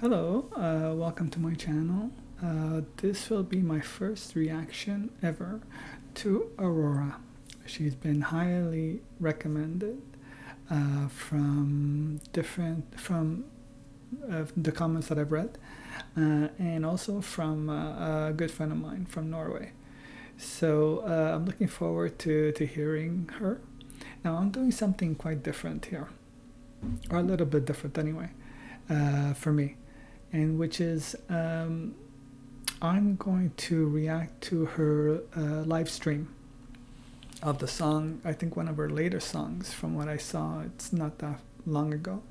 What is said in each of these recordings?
Hello, welcome to my channel. This will be my first reaction ever to Aurora. She's been highly recommended from the comments that I've read, and also from a good friend of mine from Norway. So I'm looking forward to hearing her. Now I'm doing something quite different here, or a little bit different anyway, for me, and which is I'm going to react to her live stream of the song. I think one of her later songs, from what I saw, it's not that long ago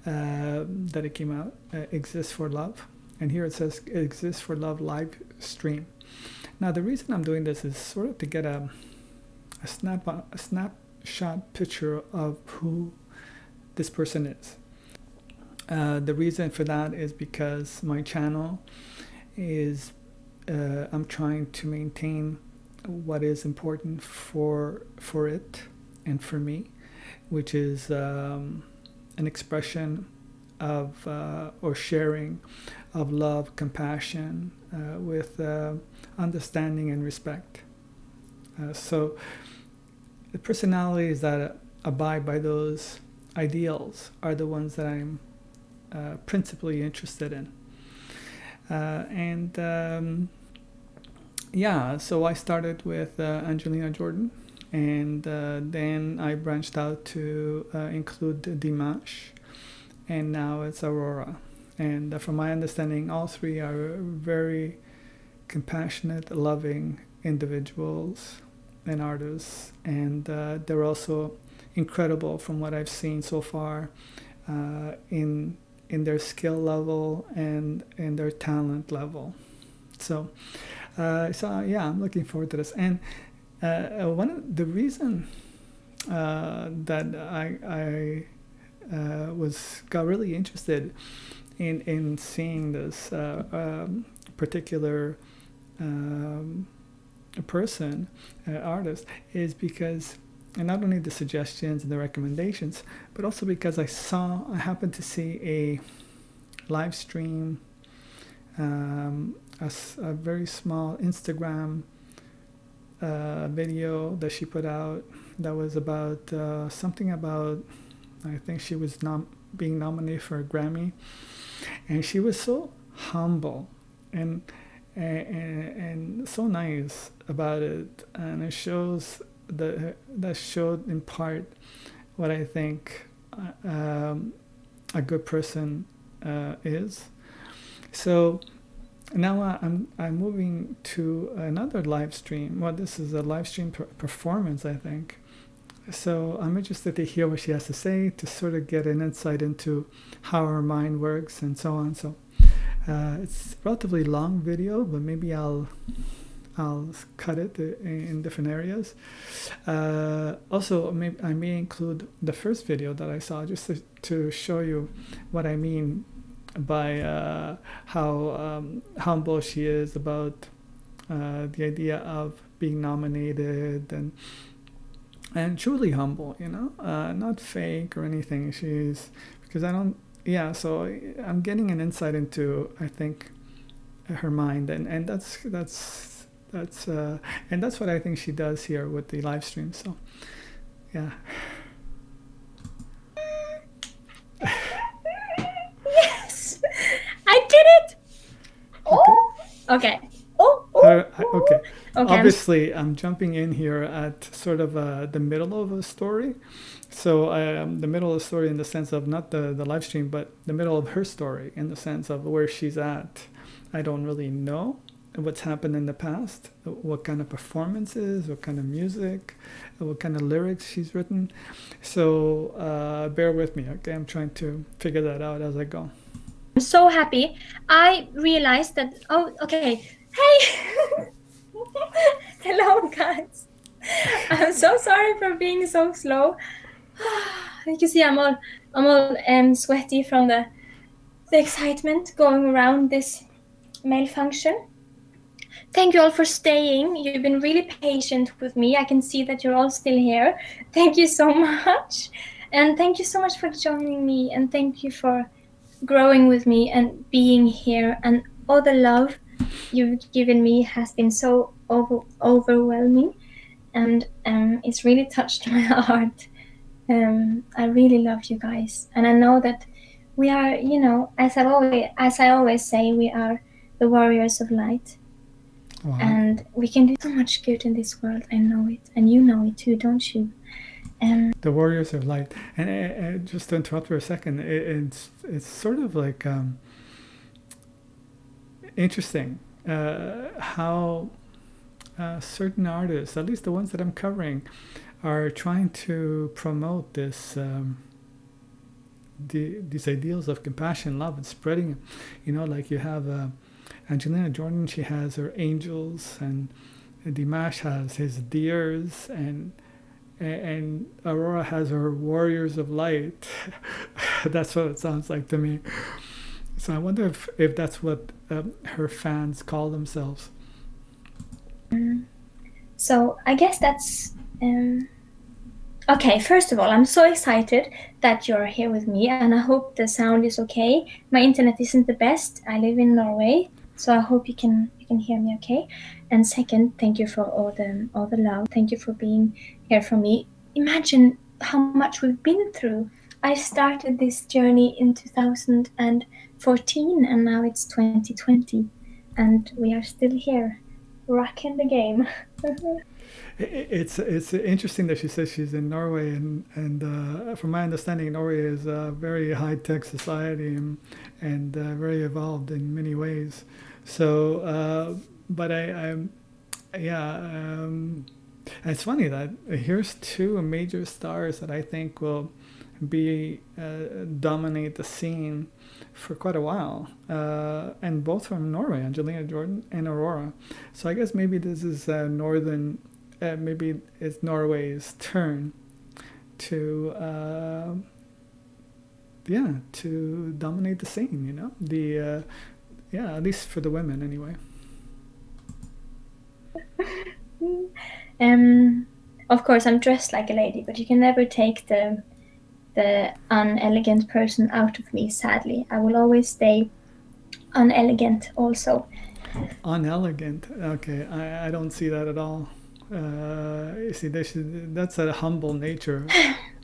that it came out, Exists for Love. And here it says Exists for Love live stream. Now the reason I'm doing this is sort of to get a snapshot picture of who this person is. The reason for that is because my channel is I'm trying to maintain what is important for it and for me, which is an expression of or sharing of love, compassion, with understanding and respect. So the personalities that abide by those ideals are the ones that I'm principally interested in. Yeah, so I started with Angelina Jordan, and then I branched out to include Dimash, and now it's Aurora. And from my understanding, all three are very compassionate, loving individuals and artists, and they're also incredible from what I've seen so far in their skill level and in their talent level. So yeah, I'm looking forward to this. And one of the reason that I got really interested in seeing this particular person, artist, is because, and not only the suggestions and the recommendations, but also because I happened to see a live stream, a very small Instagram video that she put out that was about something about, I think she was being nominated for a Grammy, and she was so humble and so nice about it, and it shows that showed in part what I think a good person is. So now I'm moving to another live stream. Well, this is a live stream performance, I think. So I'm interested to hear what she has to say, to sort of get an insight into how her mind works and so on. So it's a relatively long video, but maybe I'll cut it in different areas. Also, I may include the first video that I saw, just to show you what I mean by how humble she is about the idea of being nominated, and truly humble, you know, not fake or anything. Because I don't, yeah, so I'm getting an insight into, I think, her mind, and that's what I think she does here with the live stream. So yeah. Yes, I did it. Oh, okay. Okay. Obviously, I'm jumping in here at sort of the middle of a story. So the middle of the story in the sense of not the live stream, but the middle of her story in the sense of where she's at. I don't really know what's happened in the past, what kind of performances, what kind of music, what kind of lyrics she's written. So bear with me, okay? I'm trying to figure that out as I go. I'm so happy. I realized that, oh, okay. Hey! Hello, guys. I'm so sorry for being so slow. You can see I'm all sweaty from the excitement going around this mail function. Thank you all for staying. You've been really patient with me. I can see that you're all still here. Thank you so much. And thank you so much for joining me. And thank you for growing with me and being here, and all the love you've given me has been so overwhelming, and it's really touched my heart. I really love you guys, and I know that we are, you know, as I always say, we are the warriors of light. Wow. And we can do so much good in this world. I know it, and you know it too, don't you? The warriors of light. And just to interrupt for a second, it's sort of like interesting how certain artists, at least the ones that I'm covering, are trying to promote this these ideals of compassion, love, and spreading. You know, like you have Angelina Jordan, she has her angels, and Dimash has his deers, and Aurora has her warriors of light. That's what it sounds like to me. So I wonder if that's what her fans call themselves. So I guess that's okay. First of all, I'm so excited that you're here with me, and I hope the sound is okay. My internet isn't the best. I live in Norway, so I hope you can hear me okay. And second, thank you for all the love. Thank you for being here for me. Imagine how much we've been through. I started this journey in 2014, and now it's 2020, and we are still here, rocking the game. It's interesting that she says she's in Norway, and from my understanding, Norway is a very high tech society, and very evolved in many ways. So, but yeah, it's funny that here's two major stars that I think will be dominate the scene for quite a while, and both from Norway, Angelina Jordan and Aurora. So I guess maybe this is northern. Maybe it's Norway's turn to to dominate the scene. You know, at least for the women anyway. Of course, I'm dressed like a lady, but you can never take the unelegant person out of me, sadly. I will always stay unelegant also. Unelegant? Okay, I don't see that at all. You see, that's a humble nature.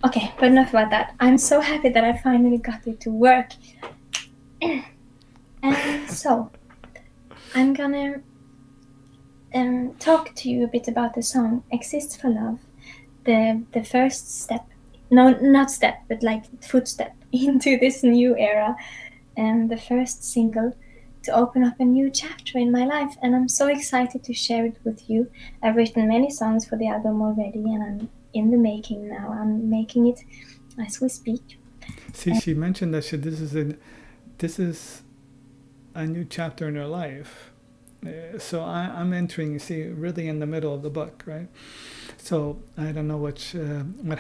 Okay, but enough about that. I'm so happy that I finally got it to work. And so, I'm gonna talk to you a bit about the song Exist for Love, the first step, no, not step, but like footstep into this new era, and the first single to open up a new chapter in my life, and I'm so excited to share it with you. I've written many songs for the album already, and I'm in the making now. I'm making it as we speak. See, she mentioned that this is a new chapter in her life. So I'm entering, you see, really in the middle of the book, right? So I don't know what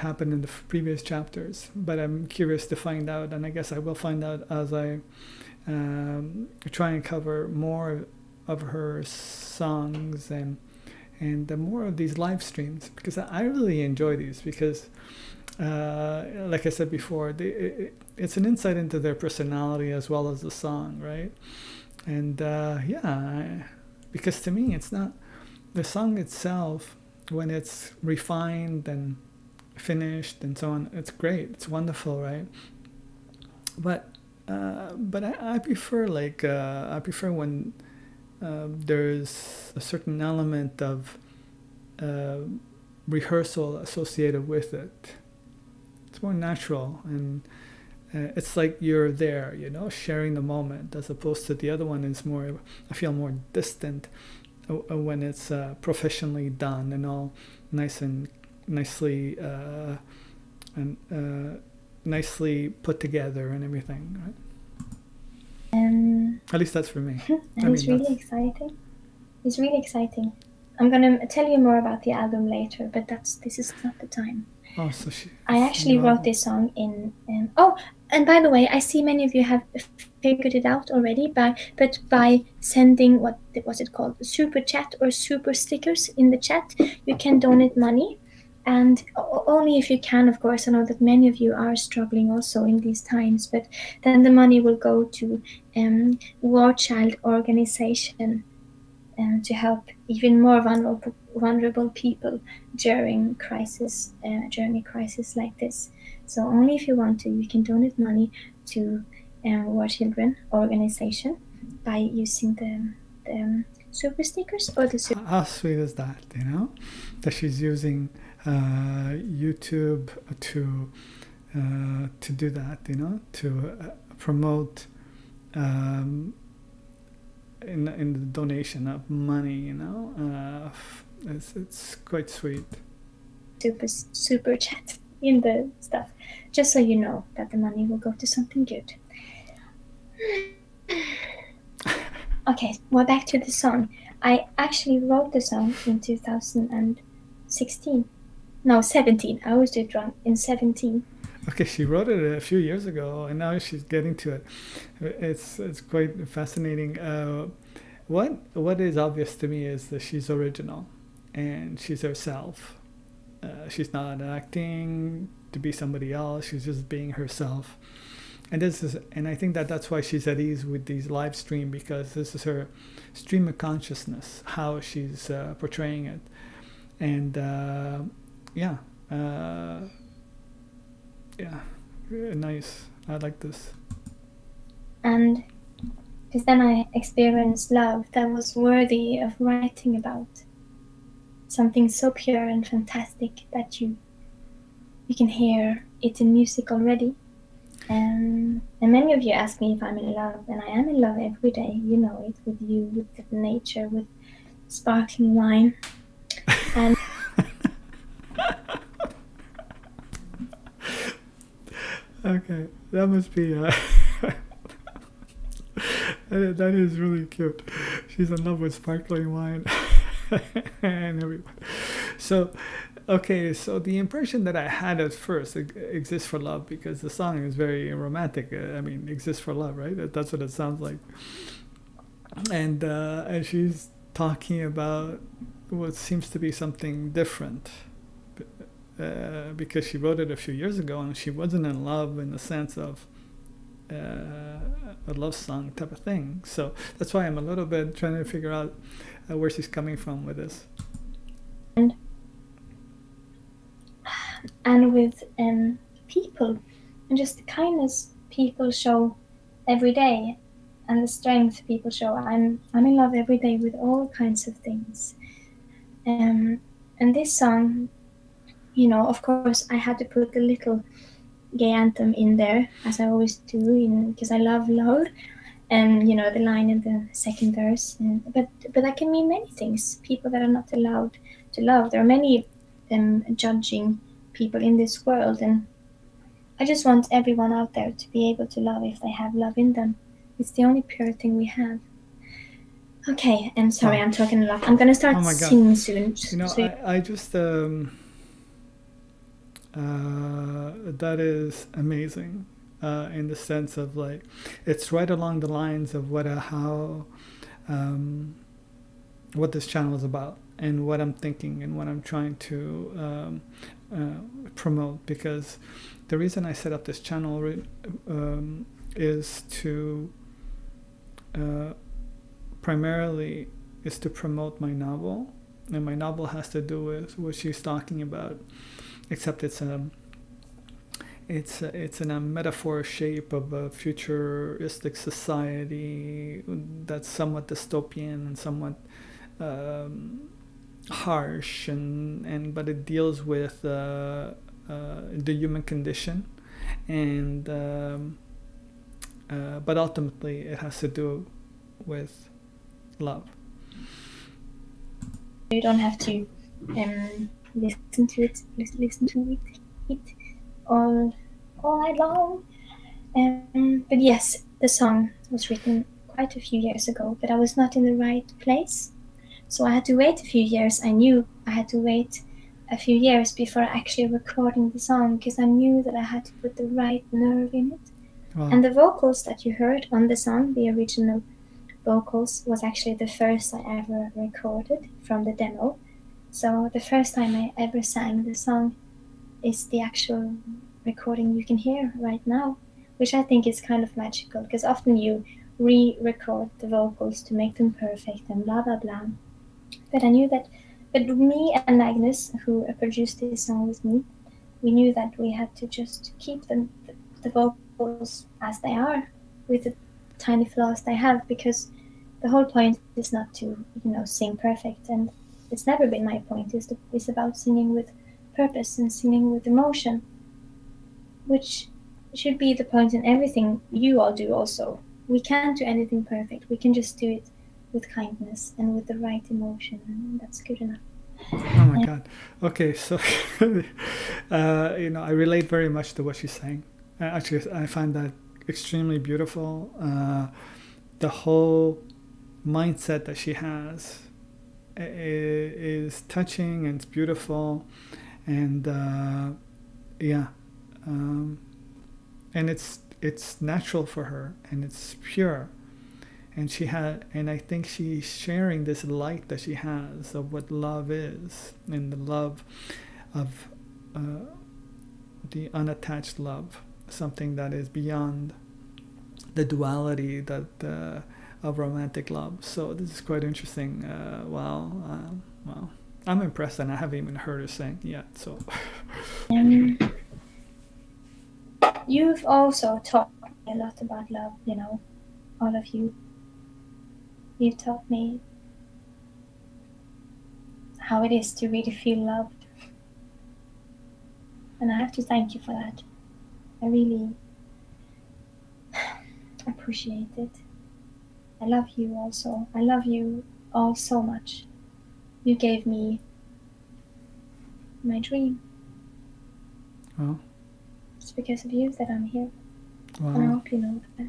happened in the previous chapters, but I'm curious to find out, and I guess I will find out as I try and cover more of her songs and more of these live streams, because I really enjoy these, because like I said before, it's an insight into their personality as well as the song, right? And because to me, it's not the song itself, when it's refined and finished and so on, it's great, it's wonderful, right? But I prefer when there's a certain element of rehearsal associated with it. It's more natural, and it's like you're there, you know, sharing the moment, as opposed to the other one is more, I feel, more distant when it's professionally done and all nice and nicely nicely put together and everything, right? At least that's for me. It's really exciting. It's really exciting. I'm gonna tell you more about the album later, but this is not the time. Oh, so I actually wrote this song in. Oh, and by the way, I see many of you have figured it out already. By sending what's it called, super chat or super stickers in the chat, you can donate money. And only if you can, of course. I know that many of you are struggling also in these times, but then the money will go to War Child organization to help even more vulnerable people during a crisis like this. So only if you want to, you can donate money to War Children organization by using the super stickers or the super. How sweet is that, you know? That she's using YouTube to do that, you know, to promote in the donation of money, you know. It's quite sweet. Super chat in the stuff, just so you know that the money will go to something good. Okay, well, back to the song. I actually wrote the song in 2016. No, 17. I always do it wrong. In 17. Okay, she wrote it a few years ago, and now she's getting to it. It's quite fascinating. What is obvious to me is that she's original, and she's herself. She's not acting to be somebody else. She's just being herself. And I think that that's why she's at ease with these live stream, because this is her stream of consciousness, how she's portraying it. And yeah, nice. I like this. And because then I experienced love that was worthy of writing about. Something so pure and fantastic that you can hear it in music already. And many of you ask me if I'm in love, and I am in love every day. You know it, with you, with nature, with sparkling wine. And okay, that must be that is really cute. She's in love with sparkling wine. And everyone. So okay, so the impression that I had at first, exists for love, because the song is very romantic. I mean, exists for love, right? That's what it sounds like. And she's talking about what seems to be something different, because she wrote it a few years ago, and she wasn't in love in the sense of a love song type of thing. So that's why I'm a little bit trying to figure out where she's coming from with this. And with people, and just the kindness people show every day, and the strength people show. I'm in love every day with all kinds of things. And this song, you know, of course, I had to put the little gay anthem in there, as I always do, because I love love. And you know, the line in the second verse. But that can mean many things. People that are not allowed to love. There are many judging people in this world, and I just want everyone out there to be able to love if they have love in them. It's the only pure thing we have. Okay, I'm sorry, I'm talking a lot. I'm gonna start singing soon. You know, so I just that is amazing. In the sense of, like, it's right along the lines of what this channel is about, and what I'm thinking, and what I'm trying to promote. Because the reason I set up this channel is to primarily is to promote my novel, and my novel has to do with what she's talking about, except it's in a metaphor shape of a futuristic society that's somewhat dystopian and somewhat harsh, but it deals with the human condition, and but ultimately it has to do with love. You don't have to listen to it all night long. But yes, the song was written quite a few years ago, but I was not in the right place. So I had to wait a few years. I knew I had to wait a few years before actually recording the song, because I knew that I had to put the right nerve in it. Wow. And the vocals that you heard on the song, the original vocals, was actually the first I ever recorded from the demo. So the first time I ever sang the song is the actual recording you can hear right now, which I think is kind of magical, because often you re-record the vocals to make them perfect and blah blah blah. But I knew that, but me and Magnus, who produced this song with me, we knew that we had to just keep the vocals as they are, with the tiny flaws they have, because the whole point is not to, sing perfect, and it's never been my point. It's about singing with purpose and singing with emotion, which should be the point in everything you all do also. We can't do anything perfect. We can just do it with kindness and with the right emotion, and that's good enough. Oh my God. Okay, so I relate very much to what she's saying. Actually, I find that extremely beautiful. The whole mindset that she has is touching and it's beautiful, and yeah, and it's natural for her and it's pure, and I think she's sharing this light that she has of what love is, and the love of the unattached love, something that is beyond the duality that of romantic love. So this is quite interesting. Wow, I'm impressed, and I haven't even heard her sing yet. So you've also taught me a lot about love. All of you. You've taught me how it is to really feel loved, and I have to thank you for that. I really appreciate it. I love you also. I love you all so much. You gave me my dream. Well, It's because of you that I'm here. wow. And I hope you know that.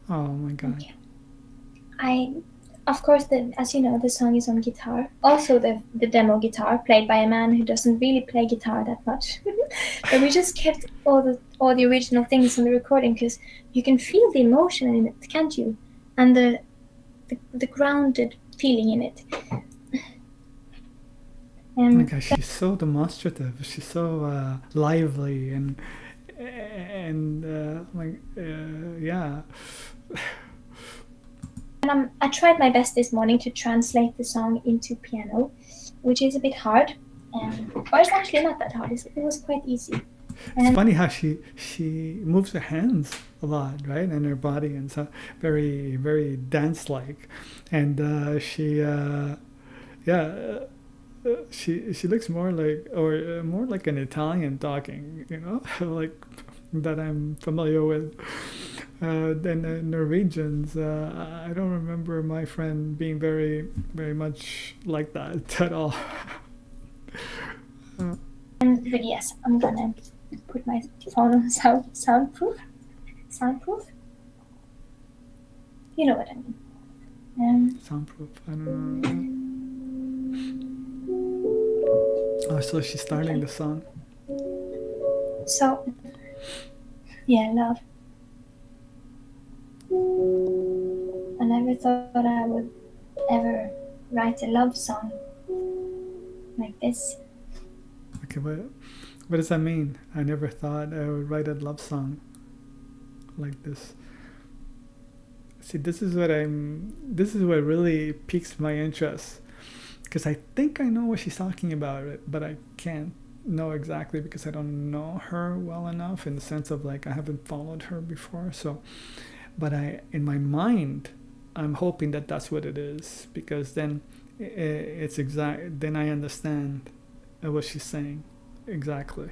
Oh my God. Okay. Of course, as you know, the song is on guitar. Also, the demo guitar played by a man who doesn't really play guitar that much. But we just kept all the original things on the recording, because you can feel the emotion in it, can't you? And the grounded feeling in it. Oh my gosh, she's so demonstrative. She's so lively and yeah. And I tried my best this morning to translate the song into piano, which is a bit hard. Or it's actually not that hard. It was quite easy. It's funny how she moves her hands a lot, right, and her body, and so very very dance like, and she looks more like an Italian talking, like that I'm familiar with. Than the Norwegians. I don't remember my friend being very very much like that at all. But yes, I'm gonna put my phone on soundproof. Soundproof? You know what I mean. Soundproof. I don't know. Oh, so she's starting the song. So, yeah, love. I never thought I would ever write a love song like this. Okay, what does that mean? I never thought I would write a love song like this. See, this is what really piques my interest, because I think I know what she's talking about, but I can't know exactly because I don't know her well enough, in the sense of like I haven't followed her before. So, but in my mind, I'm hoping that that's what it is, because then it's exact. Then I understand what she's saying exactly.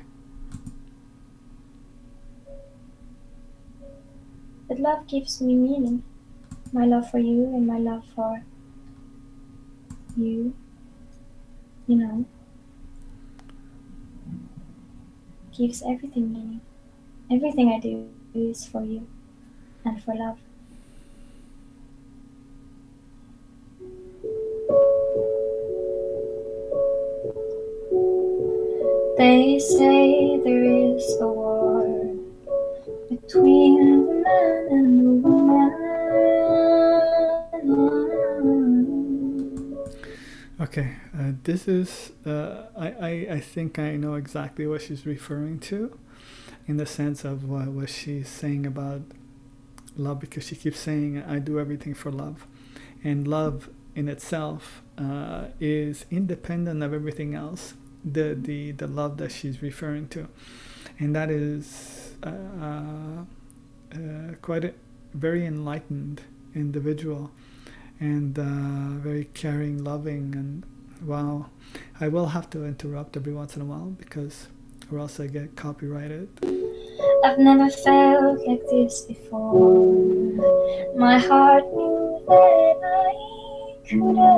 But love gives me meaning. My love for you and my love for you, gives everything meaning. Everything I do is for you and for love. They say there is a war between the man and the woman. Okay, This is, I think I know exactly what she's referring to in the sense of what she's saying about love, because she keeps saying, I do everything for love. And love in itself is independent of everything else, the love that she's referring to. And that is quite a very enlightened individual, and very caring, loving, and wow. I will have to interrupt every once in a while because or else I get copyrighted. I've never felt like this before. My heart knew that I couldn't.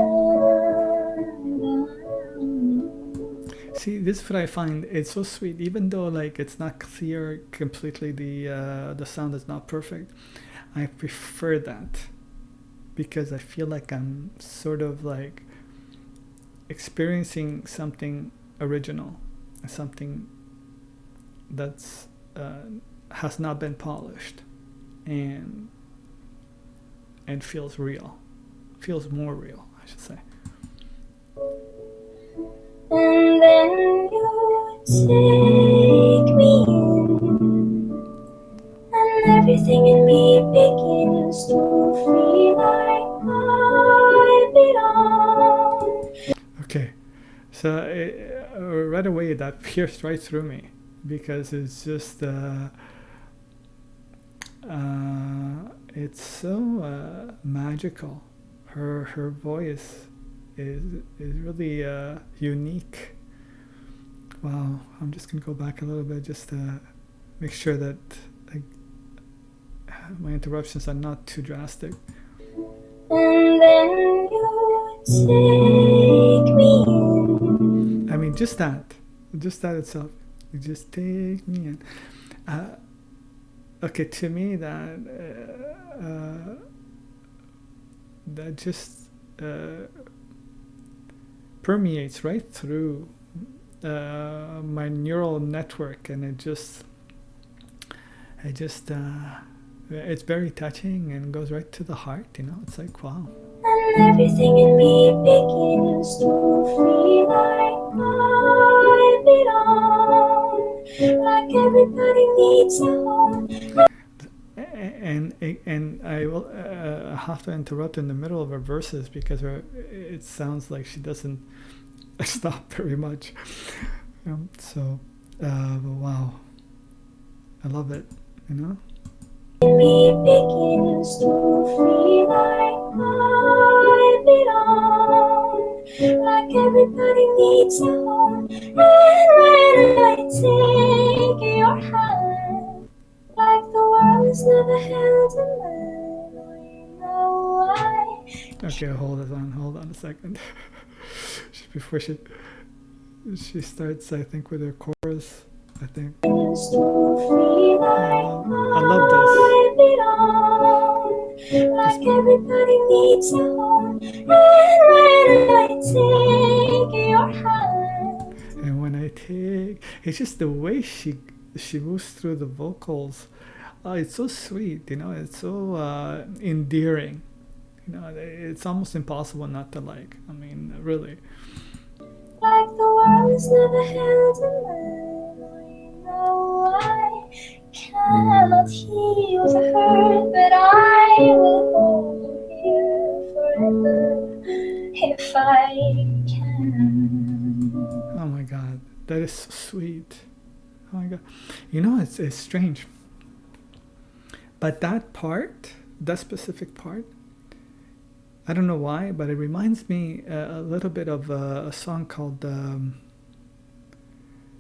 See, this is what I find. It's so sweet, even though like it's not clear completely. The sound is not perfect. I prefer that because I feel like I'm sort of like experiencing something original, something that's has not been polished, and feels real, feels more real, I should say. And then you take me in, and everything in me begins to feel like I belong. Okay, so right away that pierced right through me because it's just it's so magical. Her voice is really unique. Wow, I'm just gonna go back a little bit just to make sure that my interruptions are not too drastic. And then you take me in. I mean, just that itself. You just take me in. Okay, to me that that just permeates right through my neural network, and it just it's very touching and goes right to the heart. It's like wow. And everything in me begins to feel like I belong, like everybody needs a home. And I will have to interrupt in the middle of her verses because it sounds like she doesn't stop very much. So, wow, I love it. Me begins to feel like I belong, like everybody needs a home. And when I take your hand, like the world has never held a man, I know I. Okay, hold on a second. Before she starts, I think, with her chorus. I think I love this. Like everybody needs a home, and when I take your hand. And when I take, it's just the way she moves through the vocals. It's so sweet, It's so endearing. It's almost impossible not to like. I mean, really. Like the world has never held a man, I know I cannot heal the hurt, but I will hold you forever if I can. Oh my God, that is so sweet. Oh my God, it's strange, but that specific part, I don't know why, but it reminds me a little bit of a song called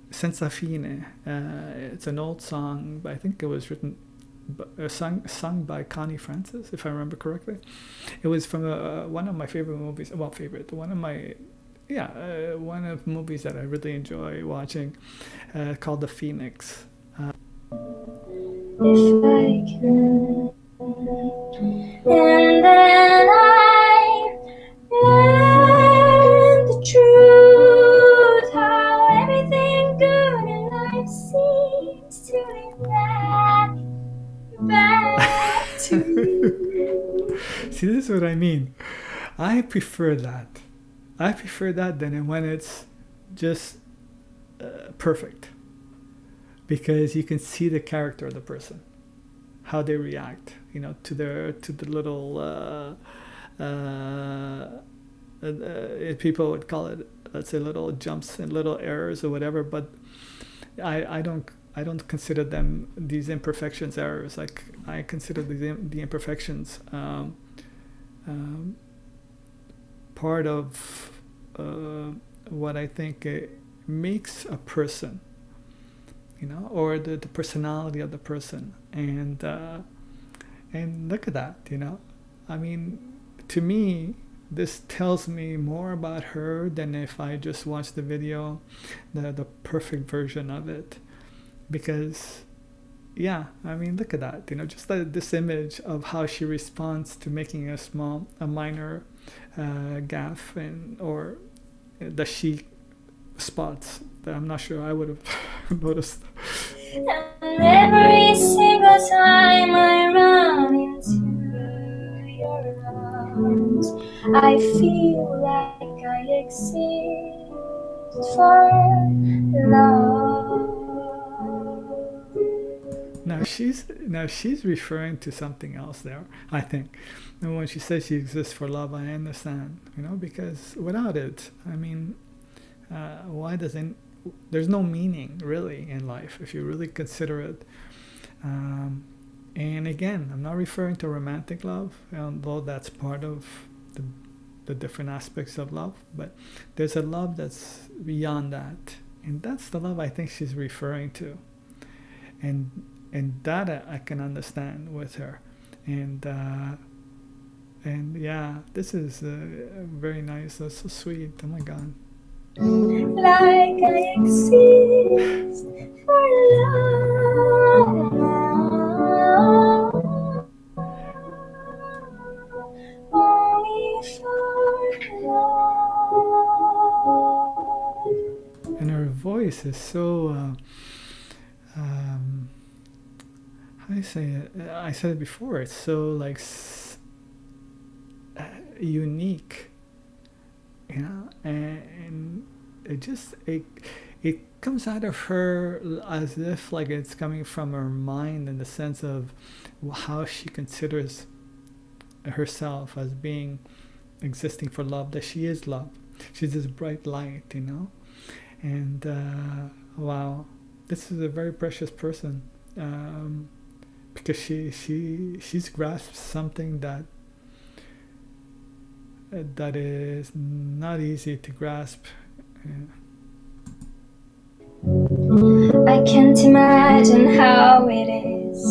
Senza Fine. It's an old song, but I think it was sung by Connie Francis, if I remember correctly. It was from one of my favorite movies. Well, one of my one of movies that I really enjoy watching, called The Phoenix. If I can, and then I learn the truth, how everything good in life seems to lead back to you. See, this is what I mean. I prefer that. I prefer that than when it's just perfect, because you can see the character of the person, how they react, you know, to the little people would call it, let's say, little jumps and little errors or whatever. But I don't consider them, these imperfections, errors. Like, I consider the imperfections part of what I think makes a person, you know, or the personality of the person. And look at that, you know. I mean, to me, this tells me more about her than if I just watched the video, the perfect version of it. Because, yeah, I mean, look at that, you know, just this image of how she responds to making a minor gaffe, or that she spots that I'm not sure I would have noticed. And every single time I run into your arms, I feel like I exist for love. Now she's referring to something else there, I think. And when she says she exists for love, I understand, you know, because without it, I mean, why doesn't there's no meaning really in life if you really consider it. And again, I'm not referring to romantic love, although that's part of the different aspects of love. But there's a love that's beyond that, and that's the love I think she's referring to. And that I can understand with her. And yeah, this is very nice. That's so sweet. Oh my God. Like I exist for love, only for love. And her voice is so how do you say it? I said it before. It's so like unique, you know, and it comes out of her as if like it's coming from her mind, in the sense of how she considers herself as being existing for love, that she is love. She's this bright light, you know. And wow, this is a very precious person, because she's grasped something that is not easy to grasp. I can't imagine how it is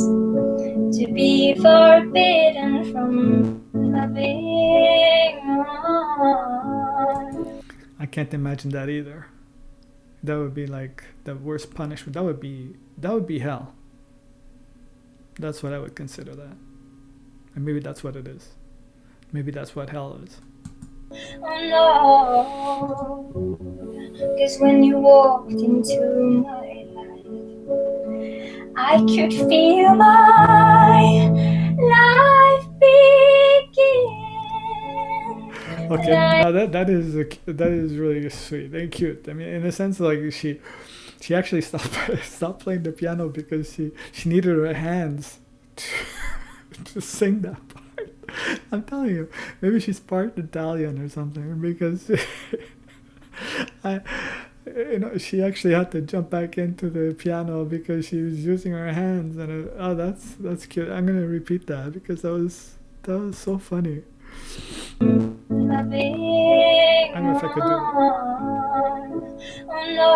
to be forbidden from loving. I can't imagine that either. That would be like the worst punishment. That would be hell. That's what I would consider that. And maybe that's what it is. Maybe that's what hell is. Oh no, 'cause when you walked into my life, I could feel my life begin. Okay, now that is really sweet and cute. I mean, in a sense, like she actually stopped playing the piano because she needed her hands to sing that part. I'm telling you, maybe she's part Italian or something, because she actually had to jump back into the piano because she was using her hands. And that's cute. I'm gonna repeat that because that was so funny. I don't know if I could do it. Oh no,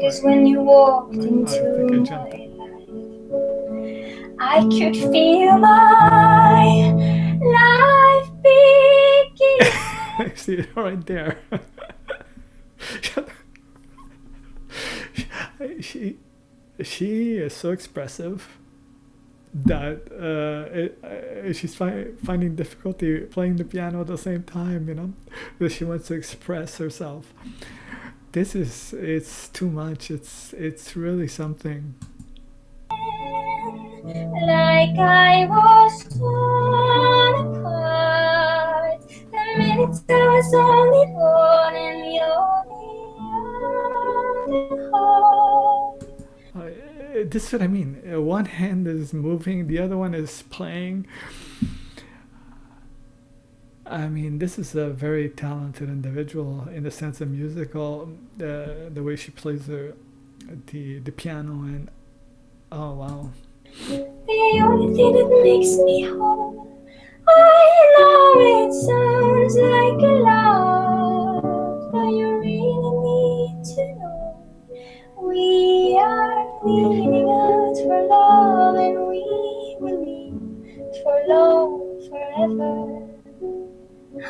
'cause when you walked into my life, I could feel my life begin. See it right there. She is so expressive that she's finding difficulty playing the piano at the same time, you know, because she wants to express herself. It's too much. It's really something. Like I was torn apart, the minutes I was only born and the only heart. This is what I mean. One hand is moving, the other one is playing. I mean, this is a very talented individual in the sense of musical. The way she plays the piano, and oh wow. The only thing that makes me whole. I know it sounds like a lot, but you really need to know we are leaning out for love, and we will lean for love forever. I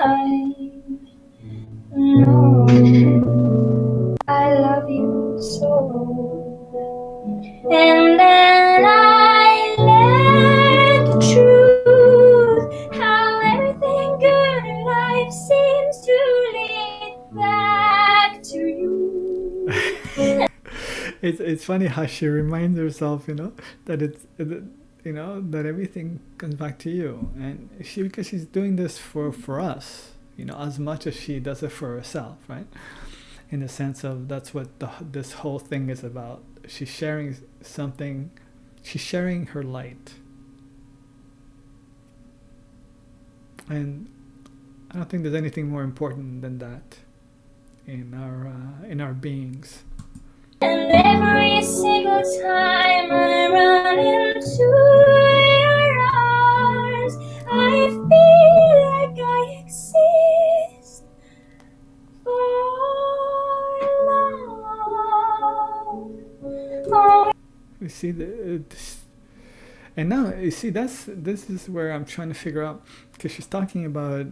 know I love you so, and then I learned the truth, how everything good in life seems to lead back to you. It's funny how she reminds herself, that that everything comes back to you, and because she's doing this for us, as much as she does it for herself, right? In the sense of that's what this whole thing is about. She's sharing something. She's sharing her light, and I don't think there's anything more important than that in our beings. And every single time I run into your arms, I feel like I exist for love. Oh. You see and now you see this is where I'm trying to figure out, because she's talking about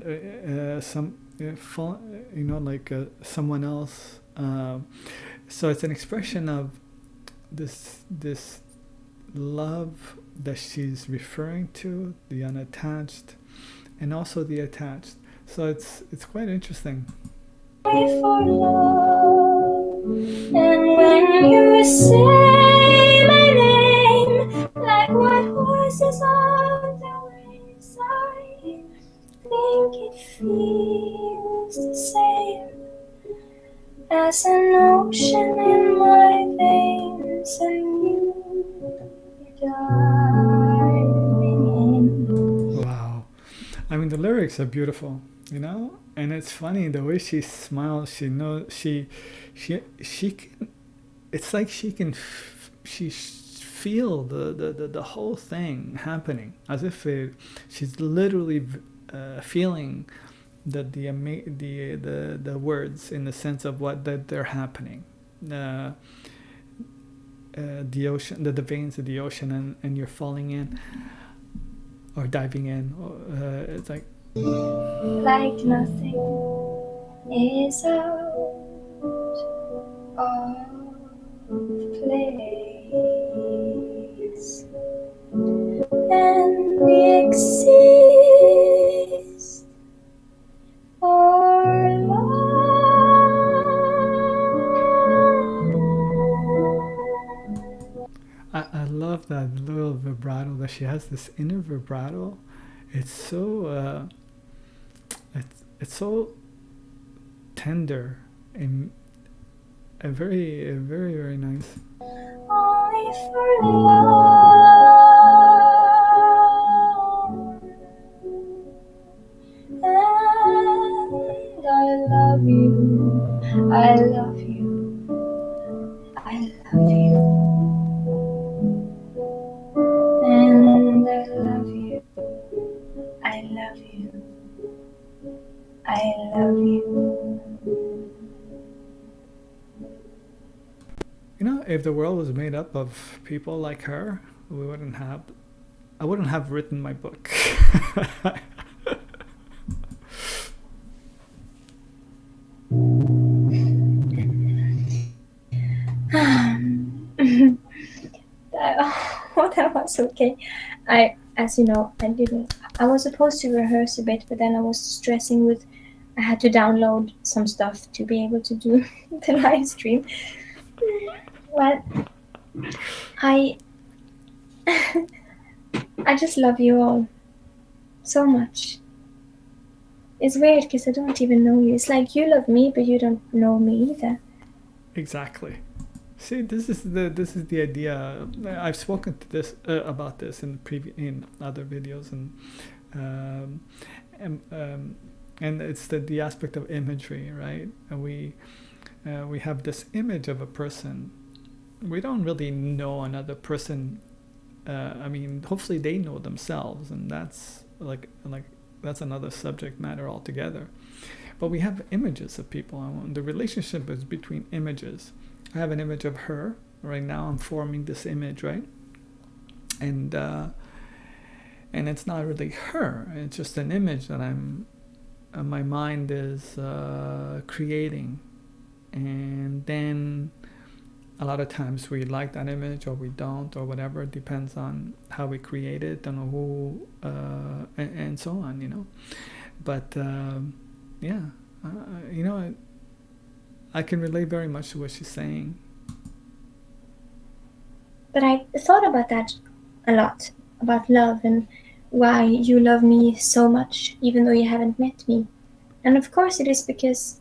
some like someone else. So it's an expression of this love that she's referring to, the unattached and also the attached. So it's quite interesting. For love, and when you say my name, like white horses on the wings, I think it feels the same as an ocean in my veins, and you diving in. Wow. I mean, the lyrics are beautiful, and it's funny the way she smiles. She knows she can. It's like she can feel the whole thing happening, as if she's literally feeling the words, in the sense of what that they're happening. The ocean, the veins of the ocean, and you're falling in or diving in. It's like nothing is out of place, and we exist for love. I love that little vibrato that she has, this inner vibrato. It's so it's so tender and very, very, very nice. Only for love, and I love you, I love you, I love you, and I love you, I love you, I love you. If the world was made up of people like her, I wouldn't have written my book. That was okay. As you know, I was supposed to rehearse a bit, but then I was stressing with, I had to download some stuff to be able to do the live stream. Well, I just love you all so much. It's weird because I don't even know you. It's like you love me, but you don't know me either. Exactly. See, this is the idea. I've spoken to this about this in other videos, um, and, um, and it's the aspect of imagery, right? And we have this image of a person. We don't really know another person. I mean, hopefully they know themselves, and that's like that's another subject matter altogether. But we have images of people, and the relationship is between images. I have an image of her right now. I'm forming this image, right? And it's not really her. It's just an image that my mind is creating, and then a lot of times we like that image or we don't or whatever. It depends on how we create it and who and so on, you know. But yeah, you know, I can relate very much to what she's saying. But I thought about that a lot, about love and why you love me so much, even though you haven't met me. And of course, it is because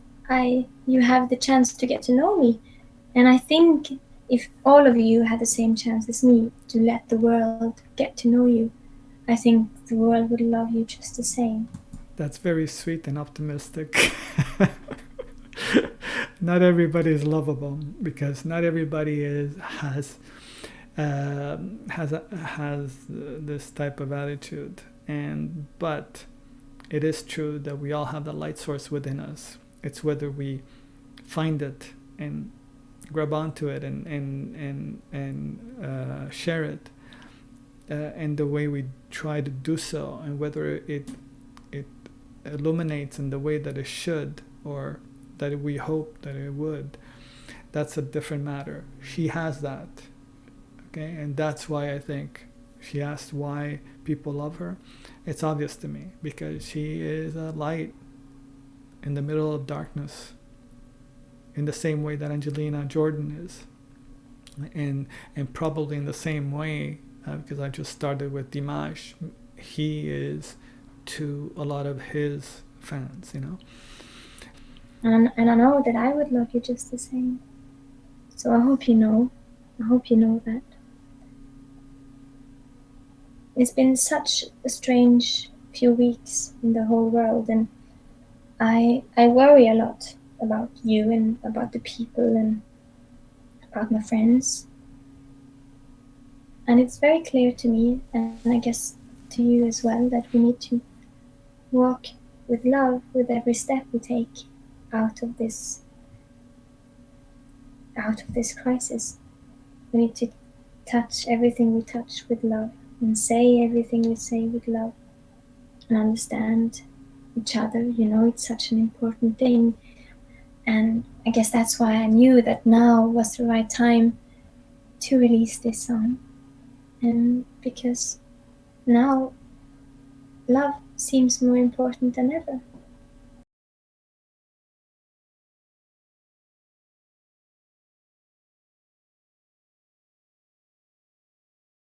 you have the chance to get to know me. And I think if all of you had the same chance as me to let the world get to know you, I think the world would love you just the same. That's very sweet and optimistic. Not everybody is lovable because not everybody has this type of attitude. But it is true that we all have the light source within us. It's whether we find it and grab onto it and share it, and the way we try to do so, and whether it illuminates in the way that it should or that we hope that it would. That's a different matter. She has that, okay, and that's why I think she asked why people love her. It's obvious to me because she is a light in the middle of darkness, in the same way that Angelina Jordan is, and probably in the same way, because I just started with Dimash, he is to a lot of his fans, you know. And I know that I would love you just the same. So I hope you know. I hope you know that. It's been such a strange few weeks in the whole world, and I worry a lot about you and about the people and about my friends. And it's very clear to me, and I guess to you as well, that we need to walk with love with every step we take out of this crisis. We need to touch everything we touch with love and say everything we say with love and understand each other. You know, it's such an important thing. And I guess that's why I knew that now was the right time to release this song. And because now love seems more important than ever.